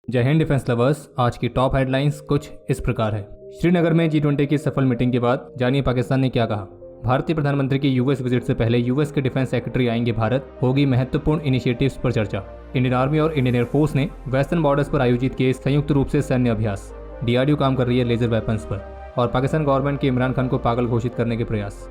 जय Hind defence lovers. आज की टॉप हेडलाइंस कुछ इस प्रकार है। श्रीनगर में G20 की सफल मीटिंग के बाद जानिए पाकिस्तान ने क्या कहा। भारतीय प्रधानमंत्री की यूएस विजिट से पहले यूएस के डिफेंस सेक्रेटरी आएंगे भारत, होगी महत्वपूर्ण इनिशिएटिव्स पर चर्चा। इंडियन आर्मी और इंडियन एयरफोर्स ने वेस्टर्न बॉर्डर्स पर आयोजित किए संयुक्त रूप से सैन्य अभ्यास। DRDO काम कर रही है लेजर वेपन्स पर। और पाकिस्तान गवर्नमेंट के इमरान खान को पागल घोषित करने के प्रयास।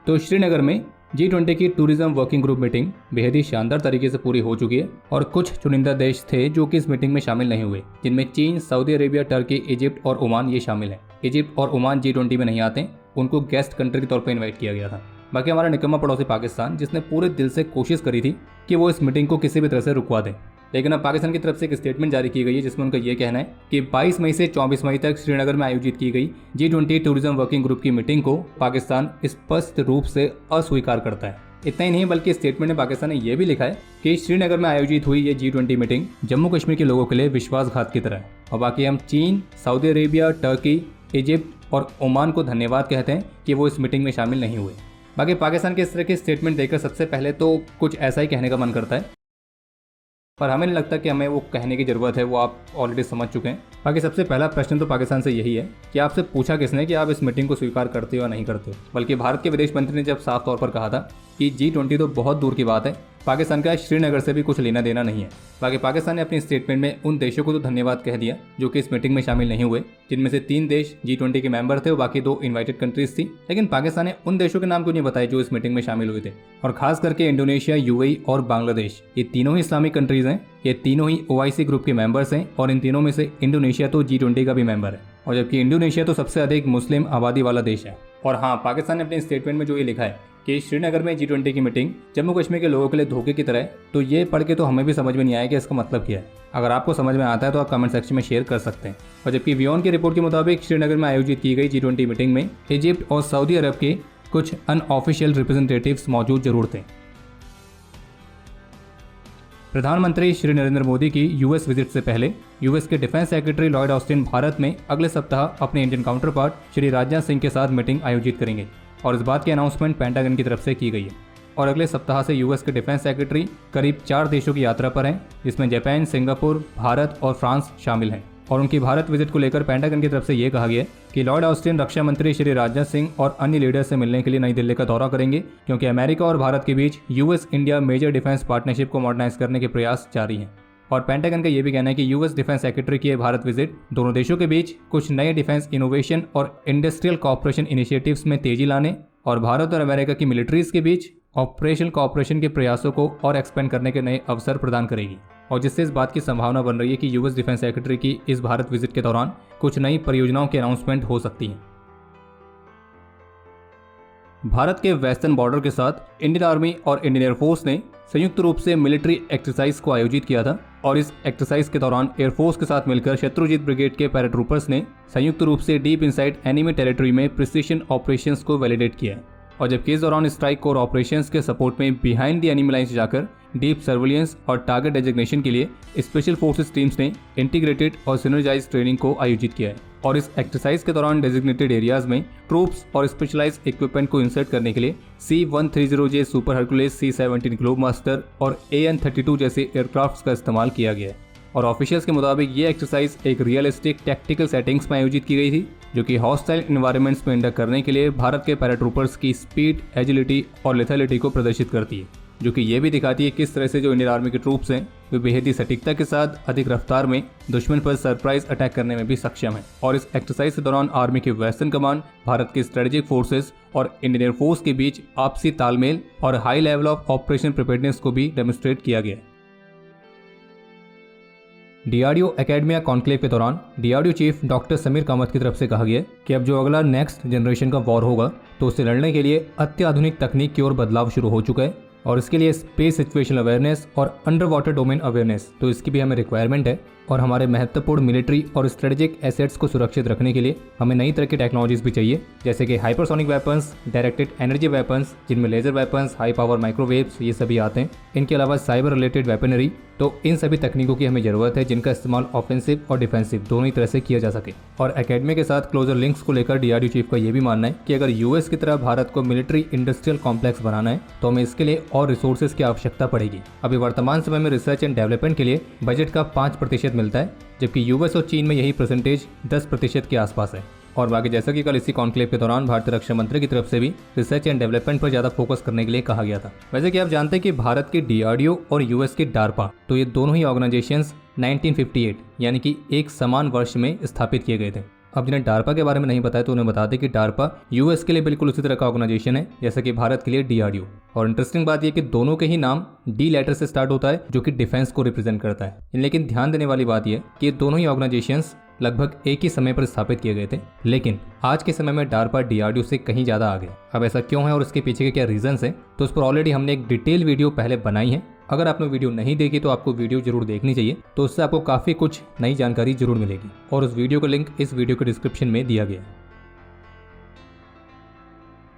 तो श्रीनगर में G20 की टूरिज्म वर्किंग ग्रुप मीटिंग बेहद ही शानदार तरीके से पूरी हो चुकी है और कुछ चुनिंदा देश थे जो कि इस मीटिंग में शामिल नहीं हुए, जिनमें चीन, सऊदी अरेबिया, टर्की, इजिप्ट और ओमान ये शामिल हैं। इजिप्ट और ओमान G20 में नहीं आते, उनको गेस्ट कंट्री के तौर पर इन्वाइट किया गया था। बाकी हमारा निकम्मा पड़ोसी पाकिस्तान, जिसने पूरे दिल से कोशिश करी थी कि वो इस मीटिंग को किसी भी तरह से रुकवा दें, लेकिन अब पाकिस्तान की तरफ से एक स्टेटमेंट जारी की गई है जिसमें उनका ये कहना है कि 22 मई से 24 मई तक श्रीनगर में आयोजित की गई G20 टूरिज्म वर्किंग ग्रुप की मीटिंग को पाकिस्तान स्पष्ट रूप से अस्वीकार करता है। इतना ही नहीं बल्कि स्टेटमेंट में पाकिस्तान ने यह भी लिखा है कि श्रीनगर में आयोजित हुई ये G20 मीटिंग जम्मू कश्मीर के लोगों के लिए विश्वासघात की तरह है। और बाकी हम चीन, सऊदी अरेबिया, टर्की, इजिप्ट और ओमान को धन्यवाद कहते हैं कि वो इस मीटिंग में शामिल नहीं हुए। बाकी पाकिस्तान के इस तरह के स्टेटमेंट देखकर सबसे पहले तो कुछ ऐसा ही कहने का मन करता है, पर हमें नहीं लगता कि हमें वो कहने की ज़रूरत है, वो आप ऑलरेडी समझ चुके हैं। बाकी सबसे पहला प्रश्न तो पाकिस्तान से यही है कि आपसे पूछा किसने कि आप इस मीटिंग को स्वीकार करते हो या नहीं करते हो। बल्कि भारत के विदेश मंत्री ने जब साफ तौर पर कहा था कि G20 तो बहुत दूर की बात है, पाकिस्तान का श्रीनगर से भी कुछ लेना देना नहीं है। बाकी पाकिस्तान ने अपने स्टेटमेंट में उन देशों को तो धन्यवाद कह दिया जो कि इस मीटिंग में शामिल नहीं हुए, जिनमें से 3 देश G20 के मेंबर थे और बाकी 2 इन्वाइटेड कंट्रीज थी। लेकिन पाकिस्तान ने उन देशों के नाम क्यों नहीं बताए जो इस मीटिंग में शामिल हुए थे। और खास करके इंडोनेशिया, UAE और बांग्लादेश, ये तीनों ही इस्लामिक कंट्रीज हैं, ये तीनों ही OIC ग्रुप के मेंबर्स हैं और इन तीनों में से इंडोनेशिया तो G20 का भी मेंबर है, और जबकि इंडोनेशिया तो सबसे अधिक मुस्लिम आबादी वाला देश है। और हाँ, पाकिस्तान ने अपने स्टेटमेंट में जो ये लिखा है कि श्रीनगर में G20 की मीटिंग जम्मू कश्मीर के लोगों के लिए धोखे की तरह है, तो ये पढ़ के तो हमें भी समझ में नहीं आया कि इसका मतलब क्या है। अगर आपको समझ में आता है तो आप कमेंट सेक्शन में शेयर कर सकते हैं। और जबकि वियोन की रिपोर्ट के मुताबिक श्रीनगर में आयोजित की गई G20 मीटिंग में इजिप्ट और सऊदी अरब के कुछ अनऑफिशियल रिप्रेजेंटेटिव्स मौजूद जरूर थे। प्रधानमंत्री श्री नरेंद्र मोदी की यूएस विजिट से पहले यूएस के defence secretary Lloyd Austin Bharat में अगले सप्ताह अपने Indian counter part Shri Rajnath Singh के साथ मीटिंग आयोजित करेंगे और इस बात की अनाउंसमेंट पेंटागन की तरफ से की गई है। और अगले सप्ताह से यूएस के डिफेंस सेक्रेटरी करीब 4 देशों की यात्रा पर हैं, जिसमें जापान, सिंगापुर, भारत और फ्रांस शामिल हैं। और उनकी भारत विजिट को लेकर पेंटागन की तरफ से ये कहा गया कि लॉर्ड ऑस्टिन रक्षा मंत्री श्री राजनाथ सिंह और अन्य लीडर से मिलने के लिए नई दिल्ली का दौरा करेंगे, क्योंकि अमेरिका और भारत के बीच US India major defence partnership को मॉडर्नाइज करने के प्रयास जारी हैं। और पेंटागन का ये भी कहना है कि यूएस डिफेंस सेक्रेटरी की भारत विजिट दोनों देशों के बीच कुछ नए डिफेंस इनोवेशन और इंडस्ट्रियल कॉपरेशन इनिशिएटिव्स में तेजी लाने और भारत और अमेरिका की मिलिट्रीज के बीच ऑपरेशनल कॉपरेशन के प्रयासों को और एक्सपेंड करने के नए अवसर प्रदान करेगी, और जिससे इस बात की संभावना बन रही है कि यूएस डिफेंस सेक्रेटरी की इस भारत विजिट के दौरान कुछ नई परियोजनाओं की अनाउंसमेंट हो सकती है। भारत के वेस्टर्न बॉर्डर के साथ इंडियन आर्मी और इंडियन एयरफोर्स ने संयुक्त रूप से मिलिट्री एक्सरसाइज को आयोजित किया था और इस एक्सरसाइज के दौरान एयरफोर्स के साथ मिलकर शत्रुजीत ब्रिगेड के पैराट्रूपर्स ने संयुक्त रूप से डीप इनसाइड एनिमी टेरिटरी में प्रिसिशन ऑपरेशंस को वैलिडेट किया है। और जबकि इस दौरान स्ट्राइक कोर ऑपरेशंस के सपोर्ट में बिहाइंड द एनिमी लाइंस जाकर डीप सर्विलियंस और टारगेट डेजिग्नेशन के लिए स्पेशल फोर्सेस टीम्स ने इंटीग्रेटेड और सिनर्जाइज ट्रेनिंग को आयोजित किया है। और इस एक्सरसाइज के दौरान डेजिग्नेटेड एरियाज में ट्रूप्स और स्पेशलाइज इक्विपमेंट को इंसर्ट करने के लिए C-130J super Hercules, C-17 Globemaster और AN-32 जैसे एयरक्राफ्ट्स का इस्तेमाल किया गया है। और ऑफिशियल्स के मुताबिक ये एक्सरसाइज एक रियलिस्टिक टैक्टिकल सेटिंग्स में आयोजित की गई थी, जो कि हॉस्टाइल इन्वायरमेंट्स में इंडक्ट करने के लिए भारत के पैराट्रूपर्स की स्पीड, एजिलिटी और लेथैलिटी को प्रदर्शित करती है, जो कि ये भी दिखाती है किस तरह से जो इंडियन आर्मी के ट्रूप्स हैं वे बेहद ही सटीकता के साथ अधिक रफ्तार में दुश्मन पर सरप्राइज अटैक करने में भी सक्षम है। और इस एक्सरसाइज के दौरान आर्मी की वेस्टर्न कमांड, भारत की स्ट्रेटेजिक फोर्सेस और इंडियन एयरफोर्स के बीच आपसी तालमेल और high level of operation preparedness को भी डेमोन्स्ट्रेट किया गया। DRDO एकेडमिया कॉन्क्लेव के दौरान DRDO chief doctor Sameer Kamat की तरफ से कहा गया कि अब जो अगला नेक्स्ट जनरेशन का वॉर होगा तो उससे लड़ने के लिए अत्याधुनिक तकनीक की ओर बदलाव शुरू हो चुका है और इसके लिए स्पेस सिचुएशन अवेयरनेस और अंडर वाटर डोमेन अवेयरनेस, तो इसकी भी हमें रिक्वायरमेंट है। और हमारे महत्वपूर्ण मिलिट्री और स्ट्रेटेजिक एसेट्स को सुरक्षित रखने के लिए हमें नई तरह की टेक्नोलॉजीज भी चाहिए, जैसे कि hypersonic weapons, directed energy weapons जिनमें laser weapons, high power microwaves ये सभी आते हैं। इनके अलावा साइबर रिलेटेड वेपनरी, तो इन सभी तकनीकों की हमें ज़रूरत है जिनका इस्तेमाल ऑफेंसिव और डिफेंसिव दोनों ही तरह से किया जा सके। और एकेडमी के साथ क्लोजर लिंक्स को लेकर DRDO चीफ का ये भी मानना है कि अगर US की तरह भारत को मिलिट्री इंडस्ट्रियल कॉम्प्लेक्स बनाना है तो हमें इसके लिए और रिसोर्सेज की आवश्यकता पड़ेगी। अभी वर्तमान समय में रिसर्च एंड डेवलपमेंट के लिए बजट का 5% मिलता है, जबकि US और चीन में यही परसेंटेज 10% के आसपास है। और बाकी जैसा कि कल इसी कॉन्क्लेव के दौरान भारतीय रक्षा मंत्री की तरफ से भी रिसर्च एंड डेवलपमेंट पर ज़्यादा फोकस करने के लिए कहा गया था। वैसे कि आप जानते हैं कि भारत की DRDO और US की DARPA, तो ये दोनों ही ऑर्गेनाइजेशंस 1958 यानी कि एक समान वर्ष में स्थापित किए गए थे। अब जिन्हें डार्पा के बारे में नहीं पता है तो उन्हें बता दें कि डार्पा US के लिए बिल्कुल उसी तरह का ऑर्गेनाइजेशन है जैसा कि भारत के लिए DRDO। और इंटरेस्टिंग बात यह कि दोनों के ही नाम D लेटर से स्टार्ट होता है जो कि डिफेंस को रिप्रेजेंट करता है। लेकिन ध्यान देने वाली बात यह कि ये दोनों ही ऑर्गेनाइजेशंस लगभग एक ही समय पर स्थापित किए गए थे, लेकिन आज के समय में डार्पा DRDO से कहीं ज़्यादा आगे। अब ऐसा क्यों है और इसके पीछे के क्या रीजंस हैं, तो उस पर ऑलरेडी हमने एक डिटेल वीडियो पहले बनाई है। अगर आपने वीडियो नहीं देखी तो आपको वीडियो जरूर देखनी चाहिए, तो उससे आपको काफ़ी कुछ नई जानकारी जरूर मिलेगी। और उस वीडियो का लिंक इस वीडियो के डिस्क्रिप्शन में दिया गया है।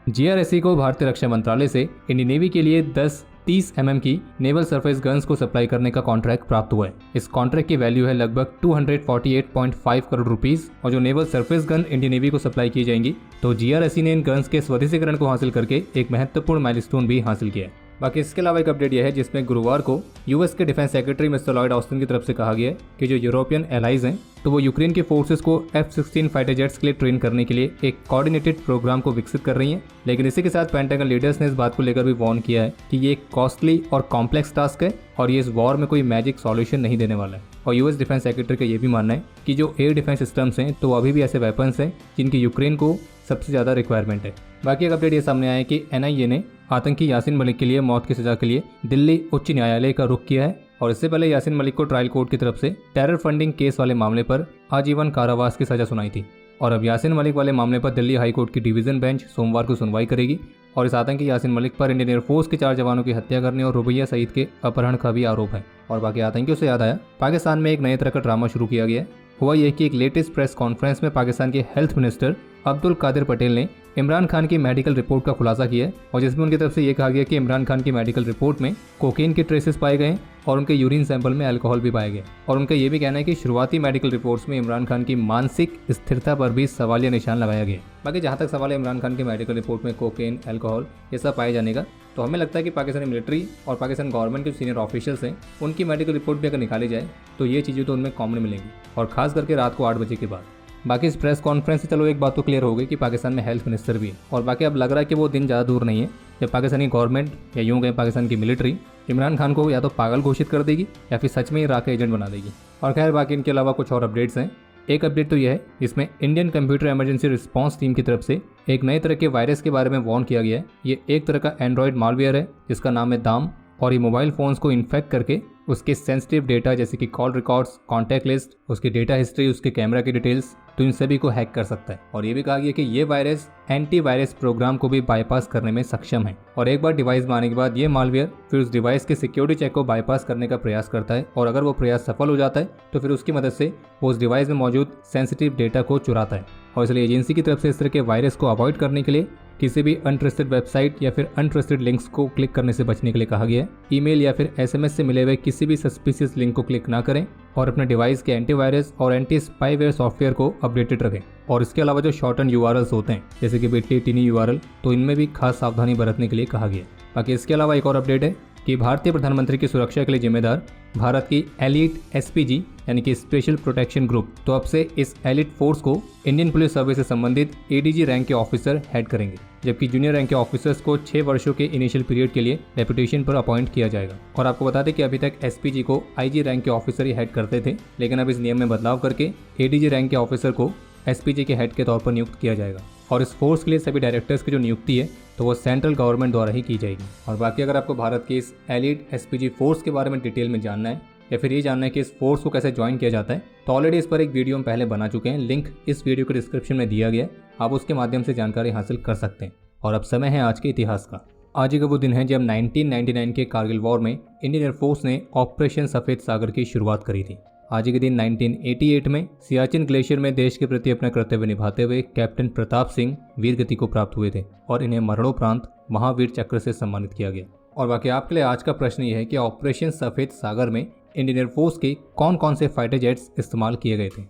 GRSE को भारतीय रक्षा मंत्रालय से इंडियन नेवी के लिए 10-30 mm की नेवल सरफेस गन्स को सप्लाई करने का कॉन्ट्रैक्ट प्राप्त हुआ है। इस कॉन्ट्रैक्ट की वैल्यू है लगभग 248.5 करोड़ रुपीस। और जो naval surface gun Indian navy को सप्लाई की जाएंगी, तो GRSE ने इन गन्स के स्वदेशीकरण को हासिल करके एक महत्वपूर्ण माइलस्टोन भी हासिल किया है। बाकी इसके अलावा एक अपडेट यह है जिसमें गुरुवार को US के defence secretary mister Lloyd Austin की तरफ से कहा गया है कि जो यूरोपियन एलाइज हैं तो वो यूक्रेन के फोर्सेस को F-16 फाइटर जेट्स के लिए ट्रेन करने के लिए एक कोऑर्डिनेटेड प्रोग्राम को विकसित कर रही हैं। लेकिन इसी के साथ पेंटागन लीडर्स ने इस बात को लेकर भी वार्न किया है कि ये एक कॉस्टली और कॉम्प्लेक्स टास्क है और ये इस वॉर में कोई मैजिक सॉल्यूशन नहीं देने वाला है। और US डिफेंस सेक्रेटरी का ये भी मानना है कि जो एयर डिफेंस सिस्टम्स हैं तो अभी भी ऐसे वेपन्स हैं जिनकी यूक्रेन को सबसे ज़्यादा रिक्वायरमेंट है। बाकी एक अपडेट ये सामने आया है कि NIA ने आतंकी यासीन मलिक के लिए मौत की सज़ा के लिए दिल्ली उच्च न्यायालय का रुख किया है। और इससे पहले यासीन मलिक को ट्रायल कोर्ट की तरफ से टेरर फंडिंग केस वाले मामले पर आजीवन कारावास की सज़ा सुनाई थी। और अब यासीन मलिक वाले मामले पर दिल्ली हाई कोर्ट की डिवीज़न बेंच सोमवार को सुनवाई करेगी। और इस आतंकी यासीन मलिक पर इंडियन एयरफोर्स के 4 जवानों की हत्या करने और रुबैया सईद के अपहरण का भी आरोप है। और बाकी आतंकियों से याद आया, पाकिस्तान में एक नए तरह का ड्रामा शुरू किया गया है। हुआ यह कि एक लेटेस्ट प्रेस कॉन्फ्रेंस में पाकिस्तान के हेल्थ मिनिस्टर अब्दुल कादिर पटेल ने इमरान खान की मेडिकल रिपोर्ट का खुलासा किया है। और जिसमें उनकी तरफ से ये कहा गया कि इमरान खान की मेडिकल रिपोर्ट में कोकेन के ट्रेसेस पाए गए और उनके यूरिन सैंपल में अल्कोहल भी पाए गए। और उनका ये भी कहना है कि शुरुआती मेडिकल रिपोर्ट्स में इमरान खान की मानसिक स्थिरता पर भी सवालिया निशान लगाया गया। बाकी जहाँ तक सवाल है इमरान खान की मेडिकल रिपोर्ट में कोकेन, अल्कोहल ये सब पाए जाने का, तो हमें लगता है कि पाकिस्तानी मिलिट्री और पाकिस्तान गवर्नमेंट के सीनियर ऑफिशियल्स हैं उनकी मेडिकल रिपोर्ट भी अगर निकाली जाए तो ये चीज़ें तो उनमें कॉमन मिलेंगी, और खास करके रात को 8 बजे के बाद। बाकी इस प्रेस कॉन्फ्रेंस से चलो एक बात तो क्लियर हो गई कि पाकिस्तान में हेल्थ मिनिस्टर भी है। और बाकी अब लग रहा है कि वो दिन ज़्यादा दूर नहीं है जब पाकिस्तानी गवर्नमेंट या यूँ कहें पाकिस्तान की मिलिट्री इमरान खान को या तो पागल घोषित कर देगी या फिर सच में ही राका एजेंट बना देगी। और खैर बाकी इनके अलावा कुछ और अपडेट्स हैं। एक अपडेट तो यह है जिसमें Indian computer emergency response team की तरफ से एक नए तरह के वायरस के बारे में वार्न किया गया है। ये एक तरह का एंड्रॉयड मालवेयर है जिसका नाम है दाम। और ये मोबाइल फ़ोन्स को इन्फेक्ट करके उसके सेंसिटिव डेटा जैसे कि कॉल रिकॉर्ड्स, कॉन्टैक्ट लिस्ट, उसकी डेटा हिस्ट्री, उसके कैमरा की डिटेल्स, तो इन सभी को हैक कर सकता है। और ये भी कहा गया कि ये वायरस एंटीवायरस प्रोग्राम को भी बाईपास करने में सक्षम है। और एक बार डिवाइस में आने के बाद ये मालवेयर फिर उस डिवाइस के सिक्योरिटी चेक को बाईपास करने का प्रयास करता है। और अगर वो प्रयास सफल हो जाता है तो फिर उसकी मदद से वो उस डिवाइस में मौजूद सेंसिटिव डेटा को चुराता है। और इसलिए एजेंसी की तरफ से इस तरह के वायरस को अवॉइड करने के लिए किसी भी अनट्रस्टेड वेबसाइट या फिर अनट्रस्टेड लिंक्स को क्लिक करने से बचने के लिए कहा गया है। ईमेल या फिर SMS से मिले हुए किसी भी सस्पिशियस लिंक को क्लिक ना करें और अपने डिवाइस के एंटीवायरस और एंटी स्पाईवेयर सॉफ्टवेयर को अपडेटेड रखें। और इसके अलावा जो शॉर्टन URLs होते हैं जैसे कि बिटली, टिनी URL, तो इनमें भी खास सावधानी बरतने के लिए कहा गया। बाकी इसके अलावा एक और अपडेट है कि भारतीय प्रधानमंत्री की सुरक्षा के लिए जिम्मेदार भारत की एलिट SPG यानी कि स्पेशल प्रोटेक्शन ग्रुप, तो अब से इस एलिट फोर्स को इंडियन पुलिस सर्विस से संबंधित ADG रैंक के ऑफिसर हेड करेंगे, जबकि जूनियर रैंक के ऑफिसर्स को 6 वर्षों के इनिशियल पीरियड के लिए डेपुटेशन पर अपॉइंट किया जाएगा। और आपको बता दें कि अभी तक SPG को IG रैंक के ऑफिसर ही हेड करते थे, लेकिन अब इस नियम में बदलाव करके ADG रैंक के ऑफिसर को SPG के हेड के तौर पर नियुक्त किया जाएगा। और इस फोर्स के लिए सभी डायरेक्टर्स की जो नियुक्ति है तो वो सेंट्रल गवर्नमेंट द्वारा ही की जाएगी। और बाकी अगर आपको भारत की इस एलिट SPG फोर्स के बारे में डिटेल में जानना है या फिर ये जानना है कि इस फोर्स को कैसे ज्वाइन किया जाता है, तो ऑलरेडी इस पर एक वीडियो हम पहले बना चुके हैं। लिंक इस वीडियो के डिस्क्रिप्शन में दिया गया है, आप उसके माध्यम से जानकारी हासिल कर सकते हैं। और अब समय है आज के इतिहास का। आज ही का वो दिन है जब 1999 के कारगिल वॉर में इंडियन एयरफोर्स ने ऑपरेशन सफ़ेद सागर की शुरुआत करी थी। आज के दिन 1988 में सियाचिन ग्लेशियर में देश के प्रति अपना कर्तव्य निभाते हुए कैप्टन प्रताप सिंह वीर गति को प्राप्त हुए थे और इन्हें मरणोपरांत महावीर चक्र से सम्मानित किया गया। और बाकी आपके लिए आज का प्रश्न ये है कि ऑपरेशन सफ़ेद सागर में इंडियन एयरफोर्स के कौन कौन से फाइटर जेट्स इस्तेमाल किए गए थे।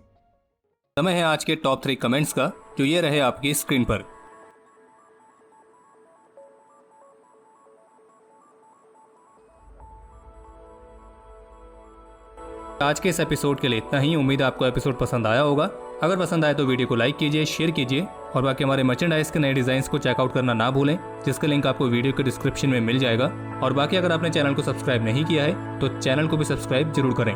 समय है आज के टॉप 3 कमेंट्स का, जो ये रहे आपकी स्क्रीन पर। आज के इस एपिसोड के लिए इतना ही। उम्मीद है आपको एपिसोड पसंद आया होगा। अगर पसंद आए तो वीडियो को लाइक कीजिए, शेयर कीजिए और बाकी हमारे मर्चेंडाइज के नए डिजाइन्स को चेकआउट करना ना भूलें, जिसका लिंक आपको वीडियो के डिस्क्रिप्शन में मिल जाएगा। और बाकी अगर आपने चैनल को सब्सक्राइब नहीं किया है तो चैनल को भी सब्सक्राइब जरूर करें।